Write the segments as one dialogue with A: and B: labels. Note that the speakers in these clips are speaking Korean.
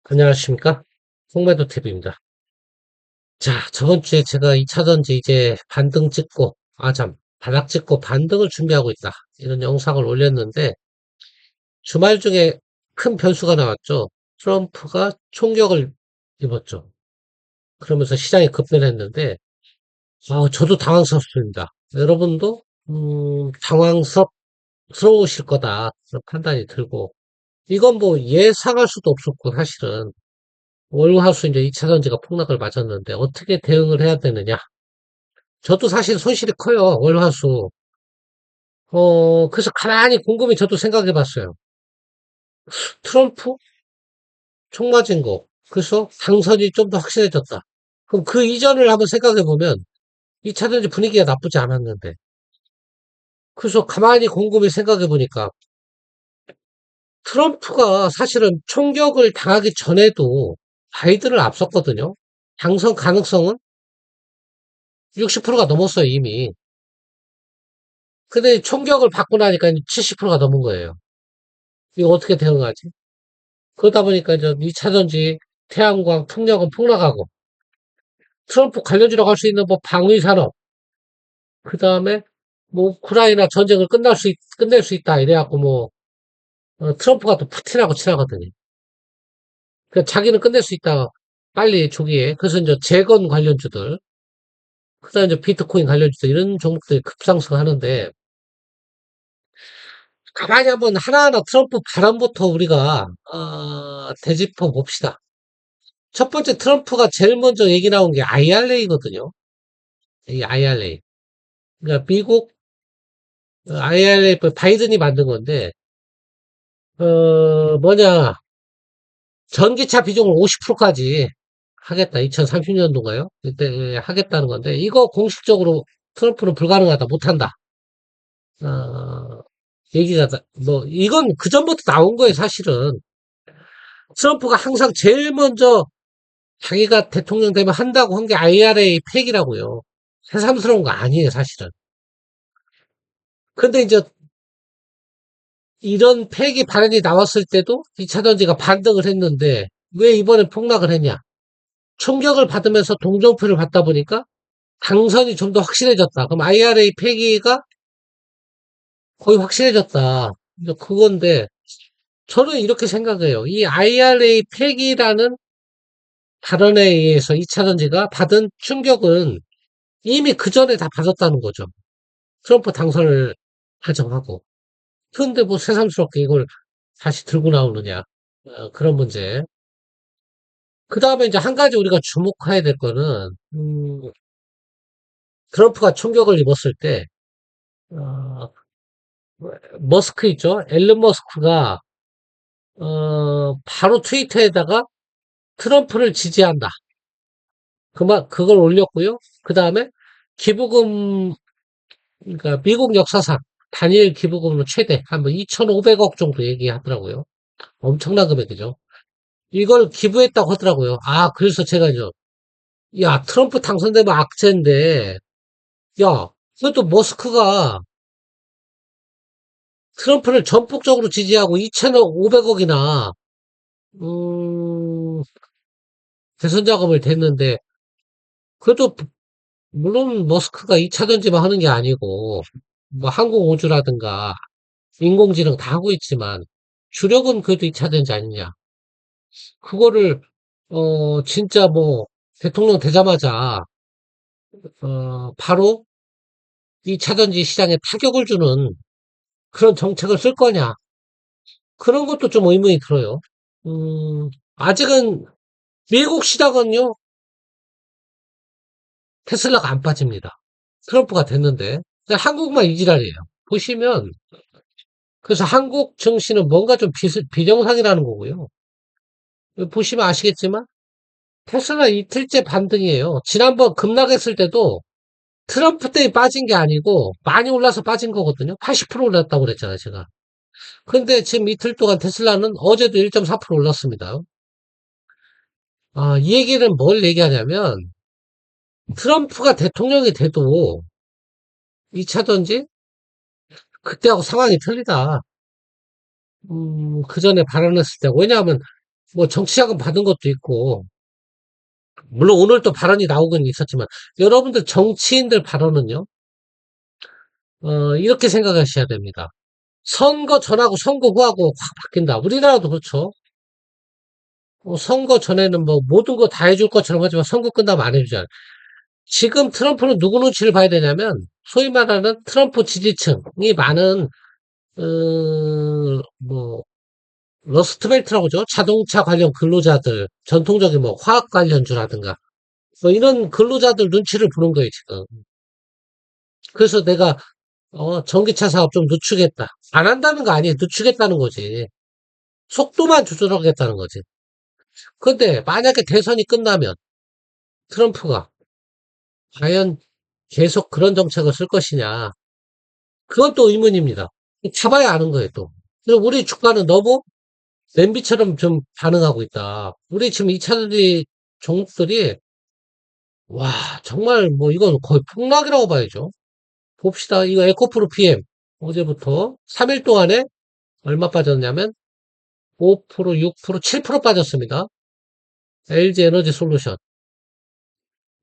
A: 안녕하십니까? 홍매도 TV입니다. 자, 저번 주에 제가 2차전지 이제 반등 찍고, 바닥 찍고 반등을 준비하고 있다. 이런 영상을 올렸는데, 주말 중에 큰 변수가 나왔죠. 트럼프가 총격을 입었죠. 그러면서 시장이 급변했는데, 저도 당황스럽습니다. 여러분도, 당황스러우실 거다. 그런 판단이 들고, 이건 뭐 예상할 수도 없었고, 사실은. 월화수 이제 2차전지가 폭락을 맞았는데 어떻게 대응을 해야 되느냐. 저도 사실 손실이 커요. 월화수. 그래서 가만히 곰곰이 저도 생각해 봤어요. 트럼프 총 맞은 거. 그래서 당선이 좀 더 확실해졌다. 그럼 그 이전을 한번 생각해 보면 2차전지 분위기가 나쁘지 않았는데. 그래서 가만히 곰곰이 생각해 보니까 트럼프가 사실은 총격을 당하기 전에도 바이든을 앞섰거든요. 당선 가능성은 60%가 넘었어요, 이미. 근데 총격을 받고 나니까 70%가 넘은 거예요. 이거 어떻게 대응하지? 그러다 보니까 이제 2차전지, 태양광, 풍력은 폭락하고, 트럼프 관련주라고 할 수 있는 뭐 방위산업, 그 다음에 뭐 우크라이나 전쟁을 끝낼 수 있다. 이래갖고 뭐, 트럼프가 또 푸틴하고 친하거든요. 그 자기는 끝낼 수 있다. 빨리 조기에. 그래서 이제 재건 관련주들, 그 다음에 이제 비트코인 관련주들, 이런 종목들이 급상승하는데, 가만히 한번 하나하나 트럼프 발언부터 우리가, 되짚어 봅시다. 첫 번째 트럼프가 제일 먼저 얘기 나온 게 IRA거든요. 이 IRA. 그러니까 미국 IRA 바이든이 만든 건데, 뭐냐, 전기차 비중을 50%까지 하겠다. 2030년도인가요? 그때 하겠다는 건데, 이거 공식적으로 트럼프는 불가능하다. 못한다. 어, 얘기가, 뭐, 이건 그전부터 나온 거예요, 사실은. 트럼프가 항상 제일 먼저 자기가 대통령 되면 한다고 한 게 IRA 폐기라고요. 새삼스러운 거 아니에요, 사실은. 근데 이제 이런 폐기 발언이 나왔을 때도 2차전지가 반등을 했는데 왜 이번엔 폭락을 했냐? 충격을 받으면서 동정표를 받다 보니까 당선이 좀 더 확실해졌다. 그럼 IRA 폐기가 거의 확실해졌다. 이제 그건데 저는 이렇게 생각해요. 이 IRA 폐기라는 발언에 의해서 2차전지가 받은 충격은 이미 그 전에 다 받았다는 거죠. 트럼프 당선을 하정하고. 그런데 뭐 새삼스럽게 이걸 다시 들고 나오느냐. 그런 문제. 그 다음에 이제 한 가지 우리가 주목해야 될 거는, 트럼프가 총격을 입었을 때, 어, 머스크 있죠? 앨런 머스크가, 바로 트위터에다가 트럼프를 지지한다. 그걸 올렸고요. 그 다음에 기부금, 그러니까 미국 역사상 단일 기부금으로 최대, 한 번 2,500억 정도 얘기하더라고요. 엄청난 금액이죠. 이걸 기부했다고 하더라고요. 그래서 제가 이제, 야, 트럼프 당선되면 악재인데, 야, 그래도 머스크가 트럼프를 전폭적으로 지지하고 2,500억이나 대선 자금을 댔는데 그래도 물론 머스크가 2차 전지만 하는 게 아니고 뭐 항공우주라든가 인공지능 다 하고 있지만 주력은 그래도 2차 전지 아니냐. 그거를 진짜 뭐 대통령 되자마자 바로 2차 전지 시장에 타격을 주는 그런 정책을 쓸 거냐. 그런 것도 좀 의문이 들어요. 아직은 미국 시장은요, 테슬라가 안 빠집니다. 트럼프가 됐는데. 한국만 이지랄이에요. 보시면, 그래서 한국 증시는 뭔가 좀 비정상이라는 거고요. 보시면 아시겠지만, 테슬라 이틀째 반등이에요. 지난번 급락했을 때도 트럼프 때문에 빠진 게 아니고, 많이 올라서 빠진 거거든요. 80% 올랐다고 그랬잖아요, 제가. 근데 지금 이틀 동안 테슬라는 어제도 1.4% 올랐습니다. 이 얘기는 뭘 얘기하냐면, 트럼프가 대통령이 돼도 2차전지 그때하고 상황이 틀리다. 그 전에 발언했을 때. 왜냐하면 뭐 정치자금 받은 것도 있고, 물론 오늘 또 발언이 나오긴 있었지만, 여러분들 정치인들 발언은요, 이렇게 생각하셔야 됩니다. 선거 전하고 선거 후하고 확 바뀐다. 우리나라도 그렇죠. 선거 전에는 뭐 모든 거 다 해줄 것처럼 하지만 선거 끝나면 안 해주잖아요. 지금 트럼프는 누구 눈치를 봐야 되냐면, 소위 말하는 트럼프 지지층이 많은, 뭐, 러스트벨트라고 하죠. 자동차 관련 근로자들, 전통적인 뭐 화학 관련주라든가, 뭐 이런 근로자들 눈치를 보는 거예요, 지금. 그래서 내가, 전기차 사업 좀 늦추겠다. 안 한다는 거 아니에요. 늦추겠다는 거지. 속도만 조절하겠다는 거지. 근데 만약에 대선이 끝나면 트럼프가 과연 계속 그런 정책을 쓸 것이냐. 그건 또 의문입니다. 잡아야 아는 거예요, 또. 그리고 우리 주가는 너무 냄비처럼 좀 반응하고 있다. 우리 지금 2차전지 종목들이, 와, 정말 뭐 이건 거의 폭락이라고 봐야죠. 봅시다. 이거 에코프로 PM. 어제부터 3일 동안에 얼마 빠졌냐면 5%, 6%, 7% 빠졌습니다. LG 에너지 솔루션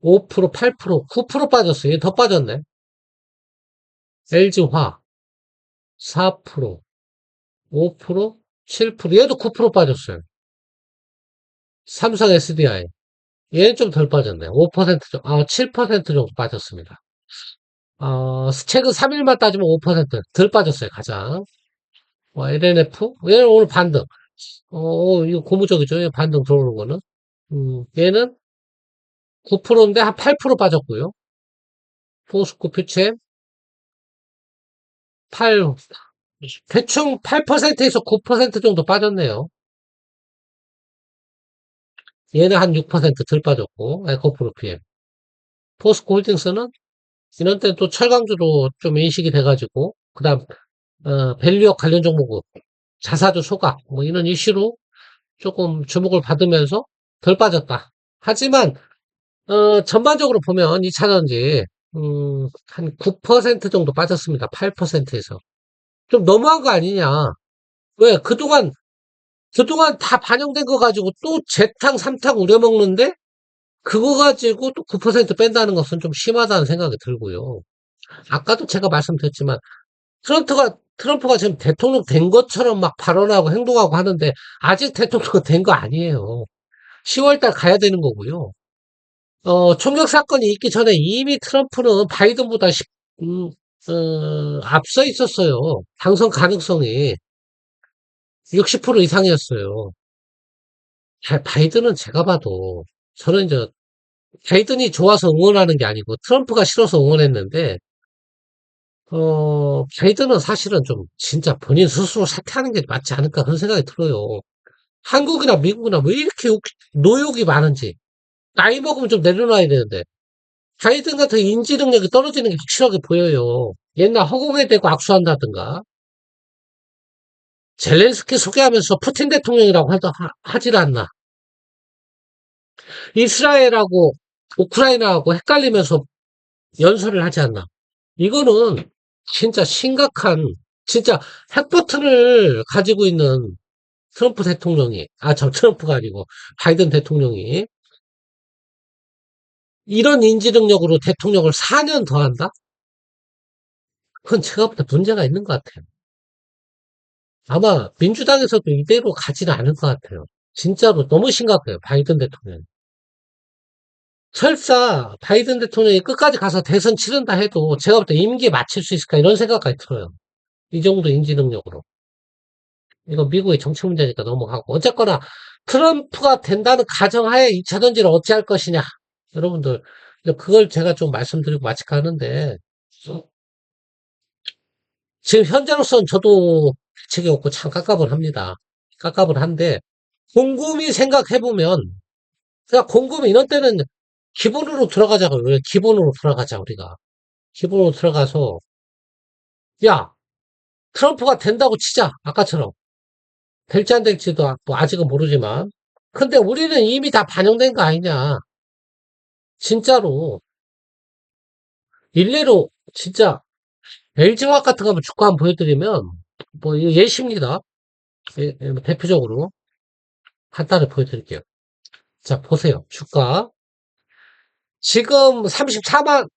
A: 5%, 8%, 9% 빠졌어요. 더 빠졌네. LG화 4%, 5%, 7%, 얘도 9% 빠졌어요. 삼성 SDI 얘는 좀 덜 빠졌네. 5% 정도, 7% 정도 빠졌습니다. 최근 3일만 따지면 5%덜 빠졌어요, 가장. LNF? 얘는 오늘 반등. 이거 고무적이죠, 얘 반등 들어오는 거는. 얘는 9%인데 한 8% 빠졌고요. 포스코 퓨체 8, 대충 8%에서 9% 정도 빠졌네요. 얘는 한 6%덜 빠졌고, 에코프로 PM. 포스코 홀딩스는 이런 때는 또 철강주로 좀 인식이 돼가지고, 그 다음, 밸류업 관련 종목, 자사주 소각, 뭐 이런 이슈로 조금 주목을 받으면서 덜 빠졌다. 하지만, 전반적으로 보면 이 차전지, 한 9% 정도 빠졌습니다. 8%에서. 좀 너무한 거 아니냐. 왜? 그동안 다 반영된 거 가지고 또 재탕, 삼탕 우려먹는데, 그거 가지고 또 9% 뺀다는 것은 좀 심하다는 생각이 들고요. 아까도 제가 말씀드렸지만, 트럼프가 지금 대통령 된 것처럼 막 발언하고 행동하고 하는데, 아직 대통령 된 거 아니에요. 10월달 가야 되는 거고요. 총격 사건이 있기 전에 이미 트럼프는 바이든보다 앞서 있었어요. 당선 가능성이 60% 이상이었어요. 바이든은 제가 봐도, 저는 이제 바이든이 좋아서 응원하는 게 아니고 트럼프가 싫어서 응원했는데, 바이든은 사실은 좀 진짜 본인 스스로 사퇴하는 게 맞지 않을까 그런 생각이 들어요. 한국이나 미국이나 왜 이렇게 노욕이 많은지. 나이 먹으면 좀 내려놔야 되는데. 바이든 같은 인지 능력이 떨어지는 게 확실하게 보여요. 옛날 허공에 대고 악수한다든가. 젤렌스키 소개하면서 푸틴 대통령이라고 하질 않나. 이스라엘하고 우크라이나하고 헷갈리면서 연설을 하지 않나. 이거는 진짜 심각한, 진짜 핵버튼을 가지고 있는 트럼프 대통령이, 트럼프가 아니고 바이든 대통령이 이런 인지 능력으로 대통령을 4년 더 한다? 그건 제가 볼 때 문제가 있는 것 같아요. 아마 민주당에서도 이대로 가지는 않을 것 같아요. 진짜로 너무 심각해요. 바이든 대통령. 설사 바이든 대통령이 끝까지 가서 대선 치른다 해도 제가 볼 때 임기 마칠 수 있을까 이런 생각까지 들어요. 이 정도 인지 능력으로. 이거 미국의 정치 문제니까 넘어가고. 어쨌거나 트럼프가 된다는 가정하에 2차 전지를 어찌할 것이냐. 여러분들, 그걸 제가 좀 말씀드리고 마칠까 하는데, 지금 현재로서는 저도 대책이 없고 참 깝깝을 합니다. 깝깝을 한데, 곰곰이 생각해보면, 그냥 곰곰이 이런 때는 기본으로 들어가자고요. 왜 기본으로 들어가자, 우리가. 기본으로 들어가서, 야, 트럼프가 된다고 치자. 아까처럼. 될지 안 될지도 뭐 아직은 모르지만. 근데 우리는 이미 다 반영된 거 아니냐. 진짜로. 일례로, 진짜, LG화학 같은 거 한번 주가 한번 보여드리면, 뭐, 이거 예시입니다. 뭐 대표적으로. 간단히 보여드릴게요. 자, 보세요. 주가. 지금 34만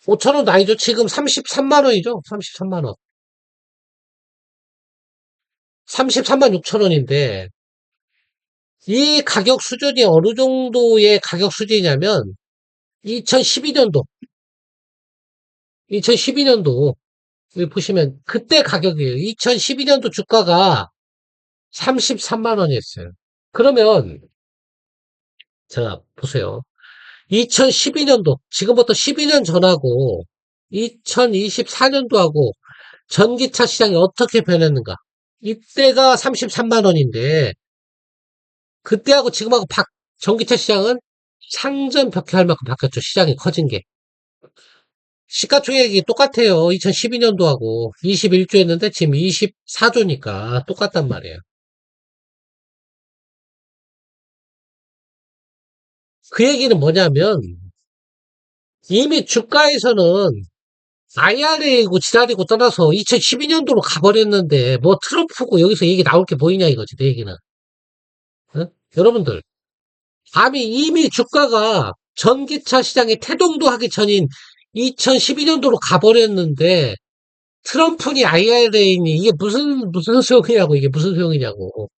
A: 5천 원도 아니죠. 지금 33만 원이죠. 33만 원. 33만 6천 원인데, 이 가격 수준이 어느 정도의 가격 수준이냐면, 2012년도, 2012년도, 여기 보시면, 그때 가격이에요. 2012년도 주가가 33만 원이었어요. 그러면, 자, 보세요. 2012년도, 지금부터 12년 전하고, 2024년도하고, 전기차 시장이 어떻게 변했는가? 이때가 33만 원인데, 그때하고 지금하고 전기차 시장은 상전벽해할 만큼 바뀌었죠. 시장이 커진 게. 시가총액이 똑같아요. 2012년도하고 21조였는데 지금 24조니까 똑같단 말이에요. 그 얘기는 뭐냐면 이미 주가에서는 IRA고 지랄이고 떠나서 2012년도로 가버렸는데 뭐 트럼프고 여기서 얘기 나올 게 뭐이냐 이거지 내 얘기는. 어? 여러분들 감히 이미 주가가 전기차 시장에 태동도 하기 전인 2012년도로 가버렸는데 트럼프니 IRA니 이게 무슨 소용이냐고 이게 무슨 소용이냐고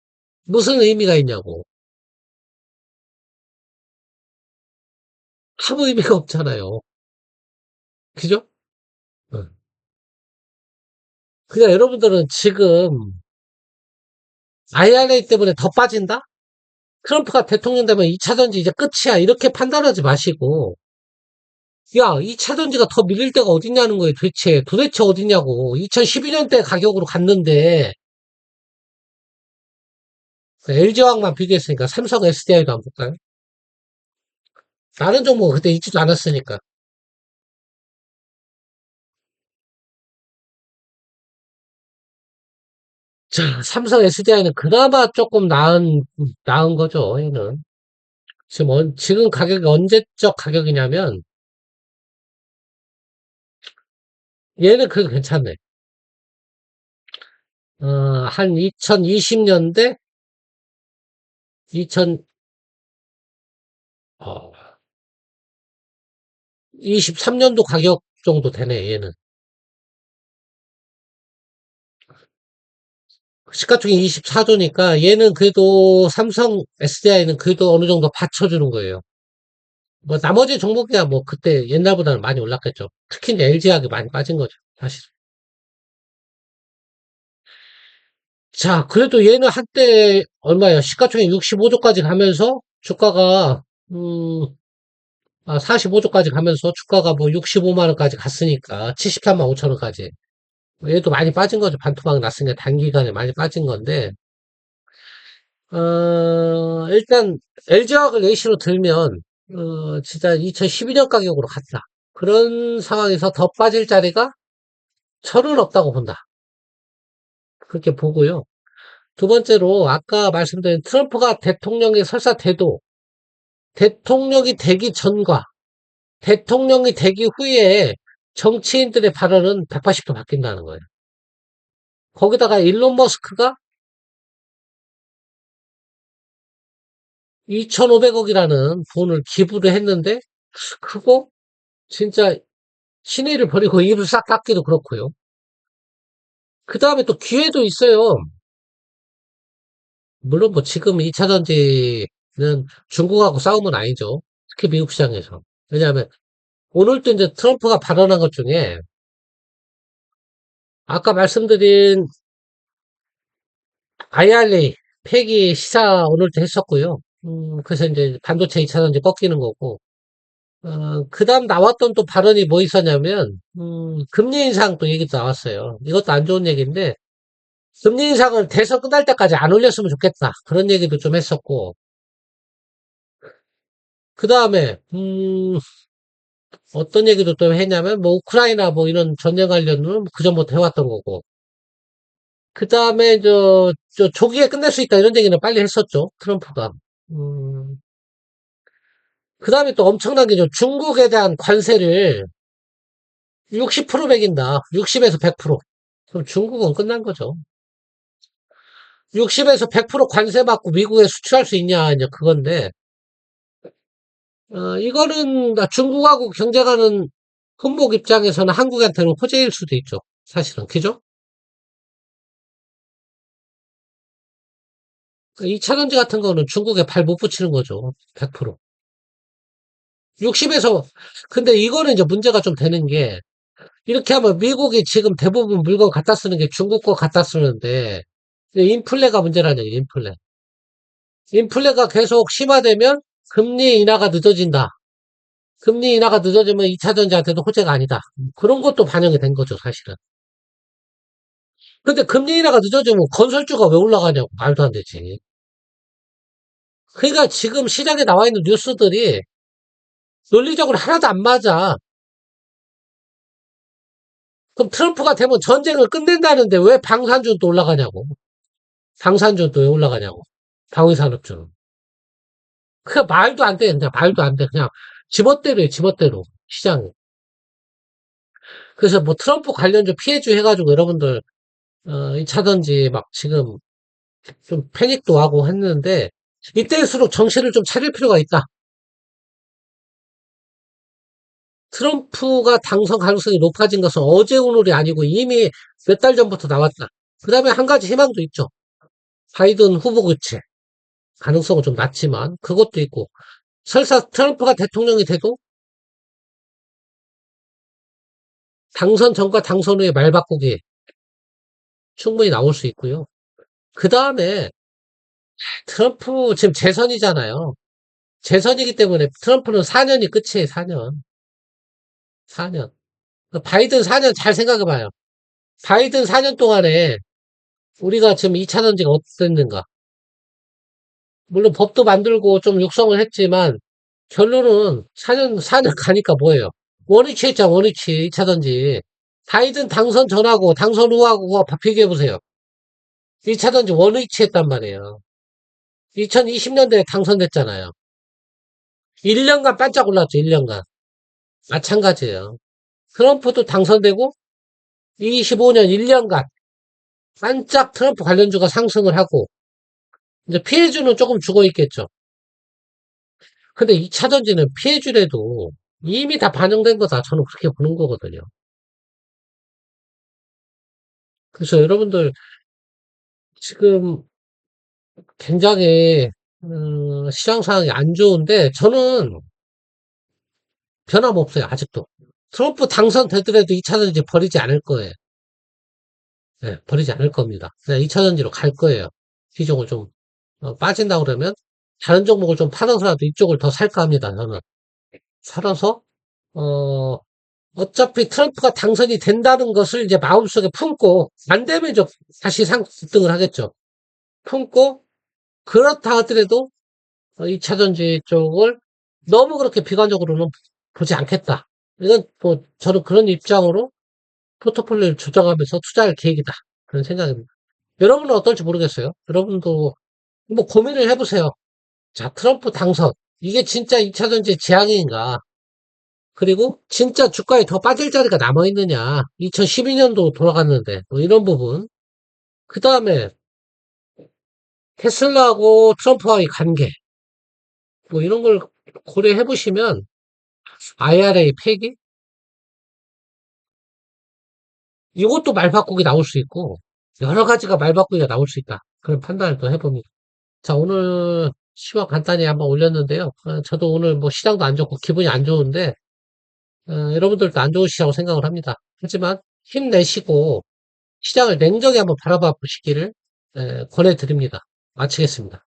A: 무슨 의미가 있냐고 아무 의미가 없잖아요. 그죠? 어. 그러니까 여러분들은 지금 IRA 때문에 더 빠진다? 트럼프가 대통령 되면 2차 전지 이제 끝이야 이렇게 판단하지 마시고 야 2차 전지가 더 밀릴 데가 어딨냐는 거예요. 도대체 어딨냐고 2012년대 가격으로 갔는데 LG화학만 비교했으니까 삼성 SDI도 안 볼까요? 다른 종목은 그때 있지도 않았으니까. 자, 삼성 SDI는 그나마 조금 나은 거죠, 얘는. 지금 가격이 언제적 가격이냐면, 얘는 그래도 괜찮네. 한 2020년대, 2000, 23년도 가격 정도 되네, 얘는. 시가총액 24조니까, 얘는 그래도 삼성 SDI는 그래도 어느 정도 받쳐주는 거예요. 뭐, 나머지 종목이야, 뭐, 그때 옛날보다는 많이 올랐겠죠. 특히 이제 LG하게 많이 빠진 거죠, 사실. 자, 그래도 얘는 한때 얼마야? 시가총액 65조까지 가면서 주가가 45조까지 가면서 주가가 뭐 65만 원까지 갔으니까 73만 5천 원까지. 얘도 많이 빠진 거죠. 반토막 났으니까 단기간에 많이 빠진 건데 일단 LG화학을 예시로 들면 진짜 2012년 가격으로 갔다. 그런 상황에서 더 빠질 자리가 저는 없다고 본다. 그렇게 보고요. 두 번째로 아까 말씀드린 트럼프가 대통령에 설사 돼도 대통령이 되기 전과 대통령이 되기 후에 정치인들의 발언은 180도 바뀐다는 거예요. 거기다가 일론 머스크가 2,500억이라는 돈을 기부를 했는데 그거 진짜 신의를 버리고 입을 싹 닫기도 그렇고요. 그 다음에 또 기회도 있어요. 물론 뭐 지금 2차 전지는 중국하고 싸움은 아니죠. 특히 미국 시장에서. 왜냐하면 오늘도 이제 트럼프가 발언한 것 중에 아까 말씀드린 IRA 폐기 시사 오늘도 했었고요. 그래서 이제 반도체 2차 전지 꺾이는 거고, 그 다음 나왔던 또 발언이 뭐 있었냐면, 금리 인상 또 얘기도 나왔어요. 이것도 안 좋은 얘기인데, 금리 인상을 대선 끝날 때까지 안 올렸으면 좋겠다. 그런 얘기도 좀 했었고, 그 다음에, 어떤 얘기도 또 했냐면, 뭐, 우크라이나 뭐 이런 전쟁 관련은 그전부터 해왔던 거고, 그 다음에 조기에 끝낼 수 있다 이런 얘기는 빨리 했었죠. 트럼프가. 음, 그 다음에 또 엄청난 게 중국에 대한 관세를 60% 매긴다. 60에서 100%. 그럼 중국은 끝난 거죠. 60에서 100% 관세 받고 미국에 수출할 수 있냐, 이제 그건데, 이거는 중국하고 경쟁하는 품목 입장에서는 한국한테는 호재일 수도 있죠. 사실은. 그죠? 2차전지 같은 거는 중국에 발 못 붙이는 거죠. 100%. 60에서, 근데 이거는 이제 문제가 좀 되는 게, 이렇게 하면 미국이 지금 대부분 물건 갖다 쓰는 게 중국 거 갖다 쓰는데, 인플레가 문제라는 얘기, 인플레. 인플레가 계속 심화되면 금리 인하가 늦어진다. 금리 인하가 늦어지면 2차전지한테도 호재가 아니다. 그런 것도 반영이 된 거죠, 사실은. 근데 금리 인하가 늦어지면 건설주가 왜 올라가냐고 말도 안 되지. 그러니까 지금 시장에 나와 있는 뉴스들이 논리적으로 하나도 안 맞아. 그럼 트럼프가 되면 전쟁을 끝낸다는데 왜 방산주도 올라가냐고. 방산주도 왜 올라가냐고. 방위산업주는. 그냥 말도 안 돼. 그냥 말도 안 돼. 그냥 지멋대로해, 지멋대로. 시장이. 그래서 뭐 트럼프 관련주 피해주 해가지고 여러분들, 이 차든지 막 지금 좀 패닉도 하고 했는데, 이때일수록 정신을 좀 차릴 필요가 있다. 트럼프가 당선 가능성이 높아진 것은 어제 오늘이 아니고 이미 몇 달 전부터 나왔다. 그 다음에 한 가지 희망도 있죠. 바이든 후보 교체. 가능성은 좀 낮지만 그것도 있고 설사 트럼프가 대통령이 돼도 당선 전과 당선 후의 말 바꾸기 충분히 나올 수 있고요. 그 다음에 트럼프 지금 재선이잖아요. 재선이기 때문에 트럼프는 4년이 끝이에요. 4년. 4년. 바이든 4년 잘 생각해봐요. 바이든 4년 동안에 우리가 지금 2차 전지가 어땠는가. 물론 법도 만들고 좀 육성을 했지만 결론은 4년 가니까 뭐예요? 원위치 했잖아, 원위치. 2차 전지. 바이든 당선 전하고 당선 후하고 비교해보세요. 2차 전지 원위치 했단 말이에요. 2020년도에 당선됐잖아요. 1년간 반짝 올랐죠, 1년간. 마찬가지예요. 트럼프도 당선되고 25년 1년간 반짝 트럼프 관련주가 상승을 하고 이제 피해주는 조금 죽어 있겠죠. 근데 2차 전지는 피해주래도 이미 다 반영된 거다. 저는 그렇게 보는 거거든요. 그래서 여러분들 지금 굉장히 시장 상황이 안 좋은데 저는 변함없어요. 아직도. 트럼프 당선되더라도 2차 전지 버리지 않을 거예요. 네, 버리지 않을 겁니다. 그냥 2차 전지로 갈 거예요. 비중을 좀 빠진다 그러면 다른 종목을 좀 팔아서라도 이쪽을 더 살까 합니다. 저는 살아서 어, 어차피 트럼프가 당선이 된다는 것을 이제 마음속에 품고 안 되면 좀 다시 상승을 하겠죠. 품고 그렇다 하더라도 2차 전지 쪽을 너무 그렇게 비관적으로는 보지 않겠다. 이건 뭐 저는 그런 입장으로 포트폴리오를 조정하면서 투자할 계획이다. 그런 생각입니다. 여러분은 어떨지 모르겠어요. 여러분도 뭐 고민을 해보세요. 자, 트럼프 당선. 이게 진짜 2차 전지 재앙인가? 그리고 진짜 주가에 더 빠질 자리가 남아있느냐? 2012년도 돌아갔는데, 뭐 이런 부분. 그 다음에 테슬라하고 트럼프와의 관계. 뭐 이런 걸 고려해 보시면 IRA 폐기? 이것도 말바꾸기 나올 수 있고, 여러 가지가 말바꾸기가 나올 수 있다. 그런 판단을 또 해봅니다. 자, 오늘 시황 간단히 한번 올렸는데요. 저도 오늘 뭐 시장도 안 좋고 기분이 안 좋은데, 여러분들도 안 좋으시다고 생각을 합니다. 하지만 힘내시고 시장을 냉정히 한번 바라봐 보시기를 권해드립니다. 마치겠습니다.